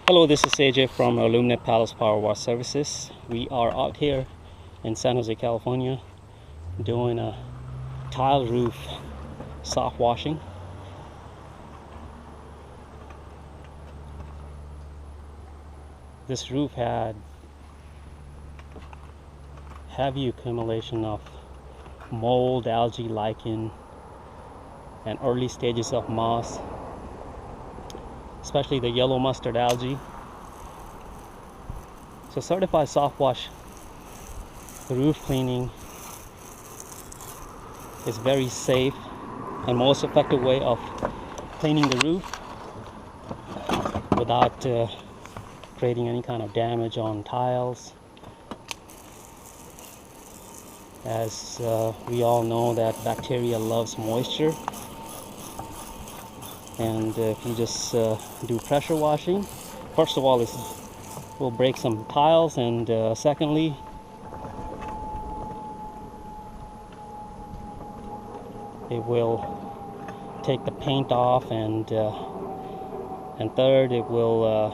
Hello, this is AJ from Illuminate Palace Power Wash Services. We are out here in San Jose, California, doing a tile roof soft washing. This roof had heavy accumulation of mold, algae, lichen, and early stages of moss, especially the yellow mustard algae. So certified soft wash roof cleaning is very safe and most effective way of cleaning the roof without creating any kind of damage on tiles. As we all know that bacteria loves moisture, and if you just do pressure washing, first of all it will break some tiles, and secondly it will take the paint off, and third it will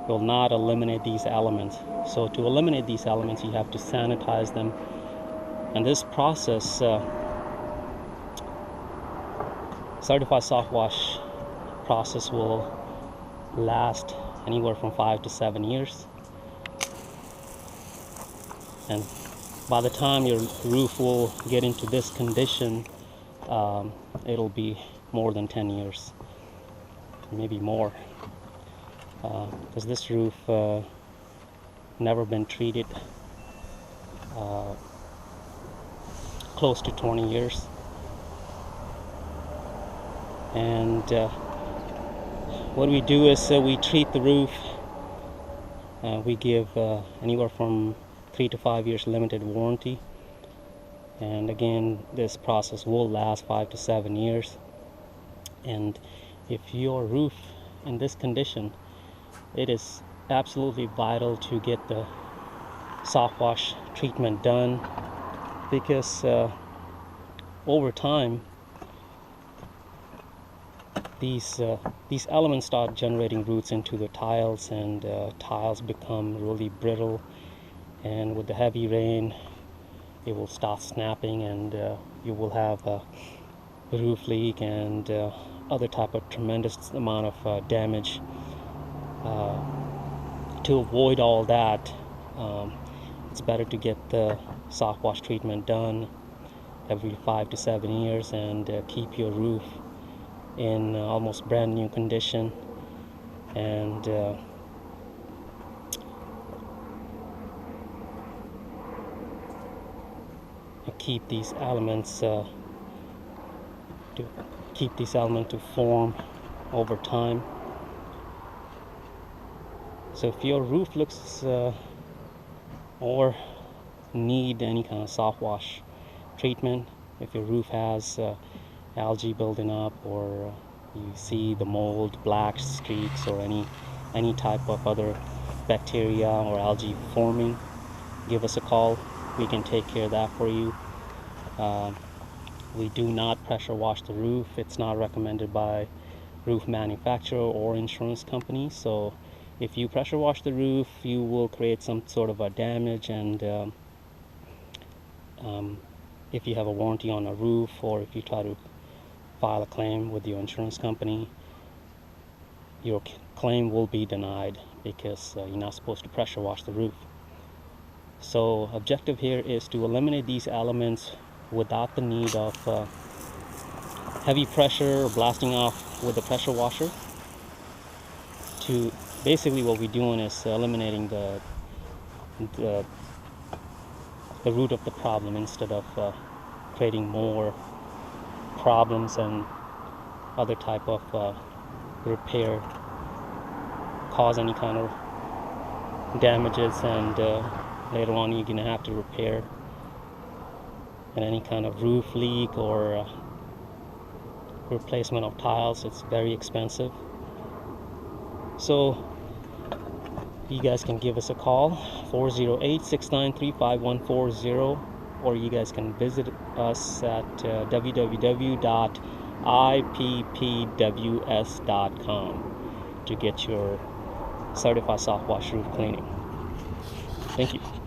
not eliminate these elements. So to eliminate these elements you have to sanitize them, and this process certified soft wash process will last anywhere from 5 to 7 years, and by the time your roof will get into this condition, it'll be more than 10 years, maybe more, because this roof never been treated close to 20 years. And what we do is we treat the roof. We give anywhere from 3 to 5 years limited warranty, and again this process will last 5 to 7 years. And if your roof in this condition, it is absolutely vital to get the soft wash treatment done, because over time these elements start generating roots into the tiles, and tiles become really brittle, and with the heavy rain it will start snapping, and you will have a roof leak and other type of tremendous amount of damage. To avoid all that, it's better to get the soft wash treatment done every 5 to 7 years, and keep your roof in almost brand new condition, and keep these elements to form over time. So if your roof looks or need any kind of soft wash treatment, if your roof has algae building up, or you see the mold, black streaks, or any type of other bacteria or algae forming, give us a call. We can take care of that for you. We do not pressure wash the roof. It's not recommended by roof manufacturer or insurance company. So if you pressure wash the roof, you will create some sort of a damage, and if you have a warranty on a roof, or if you try to file a claim with your insurance company, your claim will be denied, because you're not supposed to pressure wash the roof. So objective here is to eliminate these elements without the need of heavy pressure or blasting off with the pressure washer. To basically what we're doing is eliminating the root of the problem, instead of creating more problems and other type of repair, cause any kind of damages, and later on you're gonna have to repair, and any kind of roof leak or replacement of tiles, it's very expensive. So you guys can give us a call, 408-693-5140, or you guys can visit us at www.ippws.com to get your certified SoftWash Roof Cleaning. Thank you.